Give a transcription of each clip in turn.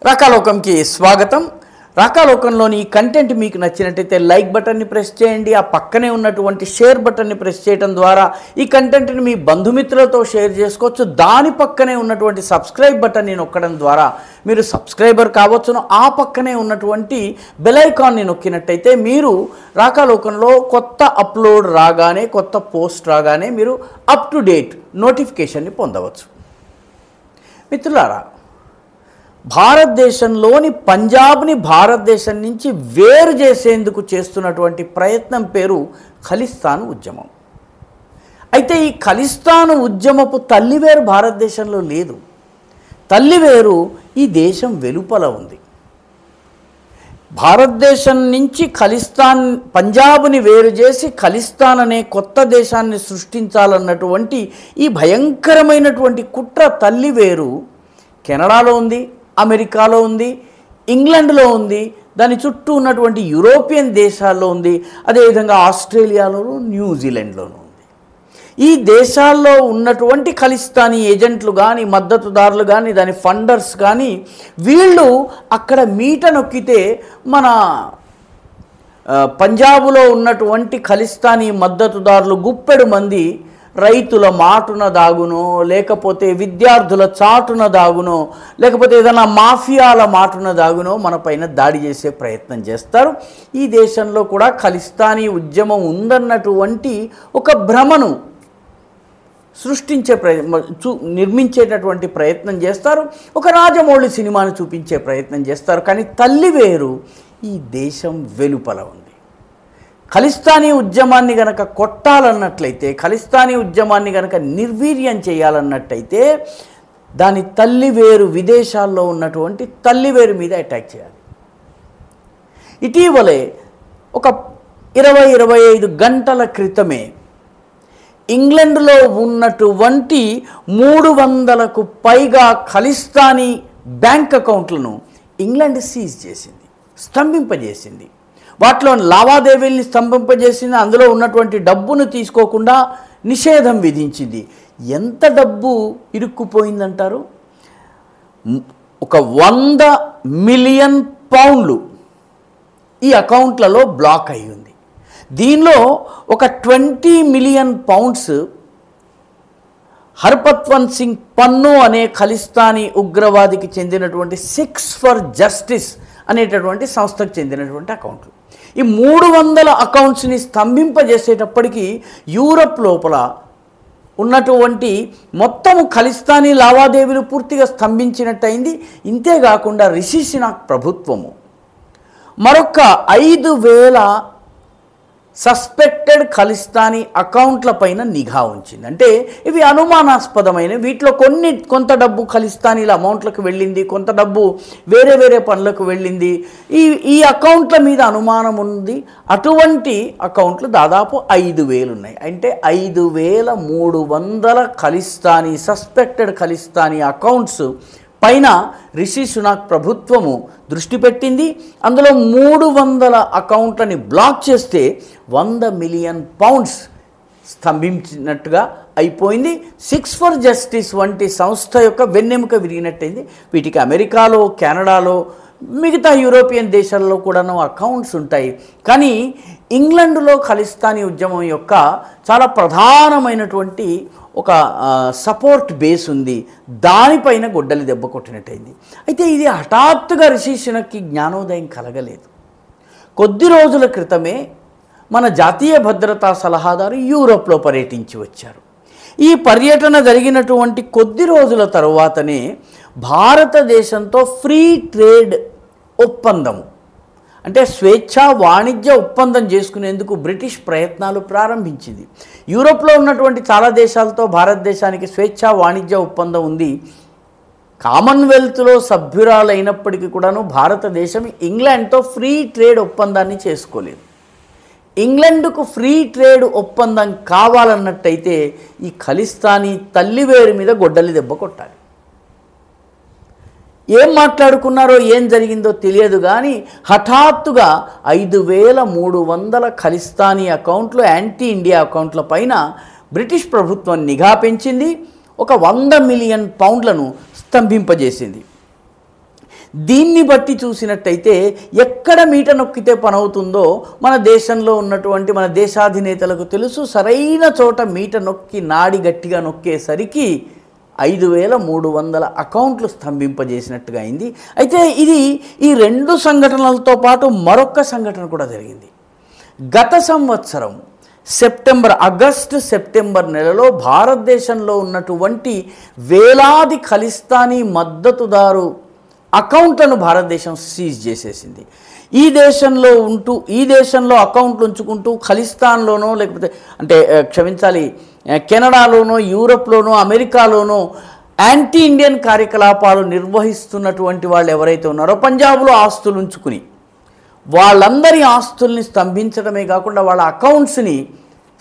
రాకాలోకంకి స్వాగతం. రాకాలోకంలోని ఈ కంటెంట్ మీకు నచ్చినట్టయితే లైక్ బటన్ని ప్రెస్ చేయండి. ఆ పక్కనే ఉన్నటువంటి షేర్ బటన్ని ప్రెస్ చేయడం ద్వారా ఈ కంటెంట్ని మీ బంధుమిత్రులతో షేర్ చేసుకోవచ్చు. దాని పక్కనే ఉన్నటువంటి సబ్స్క్రైబ్ బటన్ని నొక్కడం ద్వారా మీరు సబ్స్క్రైబర్ కావచ్చును. ఆ పక్కనే ఉన్నటువంటి బెల్ ఐకాన్ని నొక్కినట్టయితే మీరు రాకాలోకంలో కొత్త అప్లోడ్ రాగానే, కొత్త పోస్ట్ రాగానే మీరు అప్ టు డేట్ నోటిఫికేషన్ని పొందవచ్చు. మిత్రులారా, భారతదేశంలోని పంజాబ్ని భారతదేశం నుంచి వేరు చేసేందుకు చేస్తున్నటువంటి ప్రయత్నం పేరు ఖలిస్తాన్ ఉద్యమం. అయితే ఈ ఖలిస్తాన్ ఉద్యమపు తల్లివేరు భారతదేశంలో లేదు. తల్లివేరు ఈ దేశం వెలుపల ఉంది. భారతదేశం నుంచి ఖలిస్తాన్, పంజాబ్ని వేరు చేసి ఖలిస్తాన్ అనే కొత్త దేశాన్ని సృష్టించాలన్నటువంటి ఈ భయంకరమైనటువంటి కుట్ర తల్లివేరు కెనడాలో ఉంది, అమెరికాలో ఉంది, ఇంగ్లాండ్లో ఉంది, దాని చుట్టూ ఉన్నటువంటి యూరోపియన్ దేశాల్లో ఉంది, అదేవిధంగా ఆస్ట్రేలియాలోను, న్యూజిలాండ్లోనూ ఉంది. ఈ దేశాల్లో ఉన్నటువంటి ఖలిస్తానీ ఏజెంట్లు కానీ, మద్దతుదారులు కానీ, దాని ఫండర్స్ కానీ, వీళ్ళు అక్కడ మీట నొక్కితే మన పంజాబులో ఉన్నటువంటి ఖలిస్తానీ మద్దతుదారులు గుప్పెడు మంది రైతుల మాటున దాగునో, లేకపోతే విద్యార్థుల చాటున దాగునో, లేకపోతే ఏదైనా మాఫియాల మాటున దాగునో మన పైన దాడి చేసే ప్రయత్నం చేస్తారు. ఈ దేశంలో కూడా ఖలిస్తానీ ఉద్యమం ఉందన్నటువంటి ఒక భ్రమను సృష్టించే నిర్మించేటటువంటి ప్రయత్నం చేస్తారు. ఒక రాజమౌళి సినిమాను చూపించే ప్రయత్నం చేస్తారు. కానీ తల్లివేరు ఈ దేశం వెలుపల ఉంది. ఖలిస్తానీ ఉద్యమాన్ని గనక కొట్టాలన్నట్లయితే, ఖలిస్తానీ ఉద్యమాన్ని గనక నిర్వీర్యం చేయాలన్నట్టయితే దాని తల్లివేరు విదేశాల్లో ఉన్నటువంటి తల్లివేరు మీద అటాక్ చేయాలి. ఇటీవలే ఒక 20-25 గంటల క్రితమే ఇంగ్లాండ్లో ఉన్నటువంటి 300కు పైగా ఖలిస్తానీ బ్యాంక్ అకౌంట్లను ఇంగ్లాండ్ సీజ్ చేసింది, స్తంభింపజేసింది. వాటిలో లావాదేవీల్ని స్తంభింపజేసింది. అందులో ఉన్నటువంటి డబ్బును తీసుకోకుండా నిషేధం విధించింది. ఎంత డబ్బు ఇరుక్కుపోయిందంటారు? ఒక 100 మిలియన్ పౌండ్లు ఈ అకౌంట్లలో బ్లాక్ అయి ఉంది. దీనిలో ఒక 20 మిలియన్ పౌండ్స్ హర్పత్వంత్ సింగ్ పన్ను అనే ఖలిస్తానీ ఉగ్రవాదికి చెందినటువంటి సిక్స్ ఫర్ జస్టిస్ అనేటటువంటి సంస్థకు చెందినటువంటి అకౌంట్లు. ఈ 300 అకౌంట్స్ని స్తంభింపజేసేటప్పటికీ యూరప్ లోపల ఉన్నటువంటి మొత్తము ఖలిస్తానీ లావాదేవీలు పూర్తిగా స్తంభించినట్టయింది. ఇంతేకాకుండా రిషి సునాక్ ప్రభుత్వము మరొక 5,000 సస్పెక్టెడ్ ఖలిస్తానీ అకౌంట్ల పైన నిఘా ఉంచింది. అంటే ఇవి అనుమానాస్పదమైన, వీటిలో కొంత డబ్బు ఖలిస్తానీల అమౌంట్లకు వెళ్ళింది, కొంత డబ్బు వేరే వేరే పనులకు వెళ్ళింది. ఈ అకౌంట్ల మీద అనుమానం ఉంది. అటువంటి అకౌంట్లు దాదాపు 5,000 ఉన్నాయి. అంటే 5,300 ఖలిస్తానీ, సస్పెక్టెడ్ ఖలిస్తానీ అకౌంట్స్ పైన రిషి సునాక్ ప్రభుత్వము దృష్టి పెట్టింది. అందులో 300 అకౌంట్లని బ్లాక్ చేస్తే 100 మిలియన్ పౌండ్స్ స్తంభించినట్టుగా అయిపోయింది. సిక్స్ ఫర్ జస్టిస్ వంటి సంస్థ యొక్క వెన్నెముక విరిగినట్టయింది. వీటికి అమెరికాలో, కెనడాలో, మిగతా యూరోపియన్ దేశాల్లో కూడాను అకౌంట్స్ ఉంటాయి. కానీ ఇంగ్లాండ్లో ఖలిస్తానీ ఉద్యమం యొక్క చాలా ప్రధానమైనటువంటి ఒక సపోర్ట్ బేస్ ఉంది. దానిపైన గొడ్డలి దెబ్బ కొట్టినట్టయింది. అయితే ఇది హఠాత్తుగా రిషి సునాక్కి జ్ఞానోదయం కలగలేదు. కొద్ది రోజుల క్రితమే మన జాతీయ భద్రతా సలహాదారు యూరోప్లో పర్యటించి వచ్చారు. ఈ పర్యటన జరిగినటువంటి కొద్ది రోజుల తరువాతనే భారతదేశంతో ఫ్రీ ట్రేడ్ ఒప్పందము, అంటే స్వేచ్ఛా వాణిజ్య ఒప్పందం చేసుకునేందుకు బ్రిటిష్ ప్రయత్నాలు ప్రారంభించింది. యూరోప్లో ఉన్నటువంటి చాలా దేశాలతో భారతదేశానికి స్వేచ్ఛా వాణిజ్య ఒప్పందం ఉంది. కామన్వెల్త్లో సభ్యురాలైనప్పటికీ కూడాను భారతదేశం ఇంగ్లాండ్తో ఫ్రీ ట్రేడ్ ఒప్పందాన్ని చేసుకోలేదు. ఇంగ్లాండ్కు ఫ్రీ ట్రేడ్ ఒప్పందం కావాలన్నట్టయితే ఈ ఖలిస్తానీ తల్లివేరు మీద గొడ్డలి దెబ్బ కొట్టాలి. ఏం మాట్లాడుకున్నారో, ఏం జరిగిందో తెలియదు. కానీ హఠాత్తుగా 5,300 ఖలిస్తానీ అకౌంట్లు, యాంటీ ఇండియా అకౌంట్ల పైన బ్రిటిష్ ప్రభుత్వం నిఘా పెంచింది. ఒక 100 మిలియన్ పౌండ్లను స్తంభింపజేసింది. దీన్ని బట్టి చూసినట్టయితే ఎక్కడ మీట నొక్కితే పనవుతుందో మన దేశంలో ఉన్నటువంటి మన దేశాధినేతలకు తెలుసు. సరైన చోట మీట నొక్కి నాడి గట్టిగా నొక్కేసరికి 5,300 అకౌంట్లు స్తంభింపజేసినట్టుగా అయింది. అయితే ఇది ఈ 2 సంఘటనలతో పాటు మరొక సంఘటన కూడా జరిగింది. గత సంవత్సరం ఆగస్టు సెప్టెంబర్ నెలలో భారతదేశంలో ఉన్నటువంటి వేలాది ఖలిస్తానీ మద్దతుదారు అకౌంట్లను భారతదేశం సీజ్ చేసేసింది. ఈ దేశంలో అకౌంట్లు ఉంచుకుంటూ ఖలిస్తాన్లోనో లేకపోతే కెనడాలోనో యూరప్లోనో అమెరికాలోనో యాంటీ ఇండియన్ కార్యకలాపాలు నిర్వహిస్తున్నటువంటి వాళ్ళు ఎవరైతే ఉన్నారో పంజాబ్లో ఆస్తులు ఉంచుకుని వాళ్ళందరి ఆస్తుల్ని స్తంభించడమే కాకుండా వాళ్ళ అకౌంట్స్ని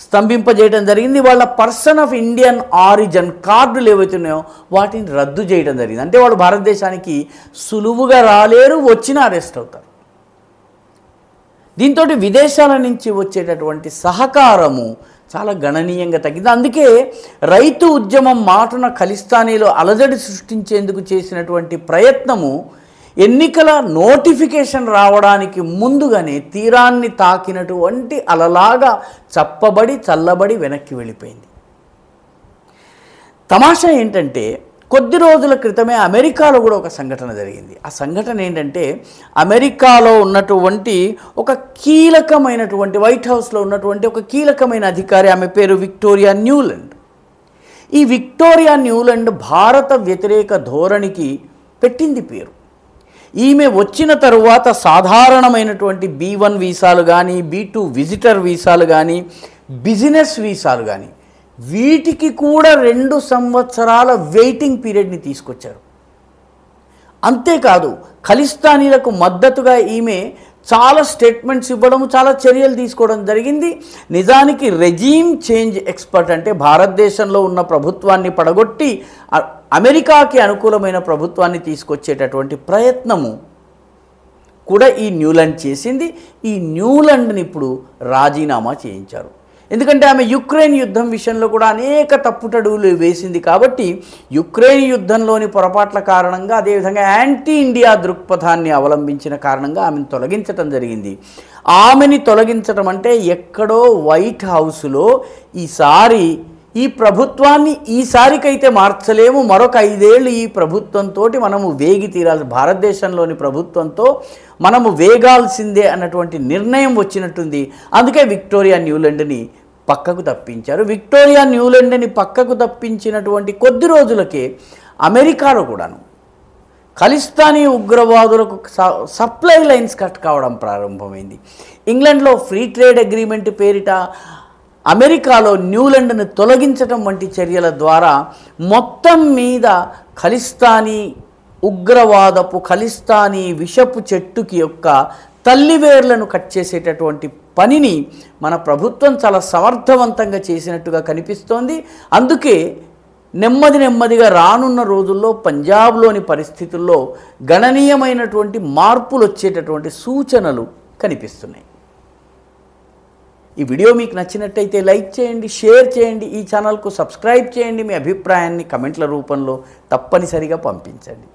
స్తంభింపజేయడం జరిగింది. వాళ్ళ పర్సన్ ఆఫ్ ఇండియన్ ఆరిజిన్ కార్డులు ఏవైతే ఉన్నాయో వాటిని రద్దు చేయడం జరిగింది. అంటే వాళ్ళు భారతదేశానికి సులువుగా రాలేరు, వచ్చినా అరెస్ట్ అవుతారు. దీంతో విదేశాల నుంచి వచ్చేటటువంటి సహకారము చాలా గణనీయంగా తగ్గింది. అందుకే రైతు ఉద్యమం మాటున ఖలిస్తానీలో అలజడి సృష్టించేందుకు చేసినటువంటి ప్రయత్నము ఎన్నికల నోటిఫికేషన్ రావడానికి ముందుగానే తీరాన్ని తాకినటువంటి అలలాగా చల్లబడి వెనక్కి వెళ్ళిపోయింది. తమాషా ఏంటంటే కొద్ది రోజుల క్రితమే అమెరికాలో కూడా ఒక సంఘటన జరిగింది. ఆ సంఘటన ఏంటంటే అమెరికాలో ఉన్నటువంటి ఒక కీలకమైనటువంటి వైట్ హౌస్లో ఉన్నటువంటి ఒక కీలకమైన అధికారి, ఆమె పేరు విక్టోరియా న్యూలాండ్. ఈ విక్టోరియా న్యూలాండ్ భారత వ్యతిరేక ధోరణికి పెట్టింది పేరు. ఈమె వచ్చిన తరువాత సాధారణమైనటువంటి B1 వీసాలు కానీ, B2 విజిటర్ వీసాలు కానీ, బిజినెస్ వీసాలు కానీ వీటికి కూడా 2 సంవత్సరాల వెయిటింగ్ పీరియడ్ని తీసుకొచ్చారు. అంతేకాదు ఖలిస్తానీలకు మద్దతుగా ఈమె చాలా స్టేట్మెంట్స్ ఇవ్వడం, చాలా చర్యలు తీసుకోవడం జరిగింది. నిజానికి రెజీమ్ చేంజ్ ఎక్స్పర్ట్ అంటే భారతదేశంలో ఉన్న ప్రభుత్వాన్ని పడగొట్టి అమెరికాకి అనుకూలమైన ప్రభుత్వాన్ని తీసుకొచ్చేటటువంటి ప్రయత్నము కూడా ఈ న్యూలాండ్ చేసింది. ఈ న్యూలాండ్ని ఇప్పుడు రాజీనామా చేయించారు. ఎందుకంటే ఆమె యుక్రెయిన్ యుద్ధం విషయంలో కూడా అనేక తప్పుటడుగులు వేసింది. కాబట్టి యుక్రెయిన్ యుద్ధంలోని పొరపాట్ల కారణంగా, అదేవిధంగా యాంటీ ఇండియా దృక్పథాన్ని అవలంబించిన కారణంగా ఆమెను తొలగించడం జరిగింది. ఆమెని తొలగించడం అంటే ఎక్కడో వైట్ హౌస్లో ఈ ప్రభుత్వాన్ని ఈసారికైతే మార్చలేము, మరొక 5 ఏళ్ళు ఈ ప్రభుత్వంతో మనము వేగి తీరాలి, భారతదేశంలోని ప్రభుత్వంతో మనము వేగాల్సిందే అన్నటువంటి నిర్ణయం వచ్చినట్టుంది. అందుకే విక్టోరియా న్యూలాండ్ని పక్కకు తప్పించారు. విక్టోరియా న్యూలాండ్ని పక్కకు తప్పించినటువంటి కొద్ది రోజులకే అమెరికాలో కూడాను ఖలిస్తానీ ఉగ్రవాదులకు సప్లై లైన్స్ కట్ కావడం ప్రారంభమైంది. ఇంగ్లాండ్లో ఫ్రీ ట్రేడ్ అగ్రిమెంట్ పేరిట అమెరికాలో న్యూలాండ్ను తొలగించడం వంటి చర్యల ద్వారా మొత్తం మీద ఖలిస్తానీ ఉగ్రవాదపు ఖలిస్తానీ విషపు చెట్టుకి యొక్క తల్లివేర్లను కట్ చేసేటటువంటి పనిని మన ప్రభుత్వం చాలా సమర్థవంతంగా చేసినట్టుగా కనిపిస్తోంది. అందుకే నెమ్మదిగా రానున్న రోజుల్లో పంజాబ్లోని పరిస్థితుల్లో గణనీయమైనటువంటి మార్పులు వచ్చేటటువంటి సూచనలు కనిపిస్తున్నాయి. ఈ వీడియో మీకు నచ్చినట్టయితే లైక్ చేయండి, షేర్ చేయండి, ఈ ఛానల్కు సబ్స్క్రైబ్ చేయండి. మీ అభిప్రాయాన్ని కమెంట్ల రూపంలో తప్పనిసరిగా పంపించండి.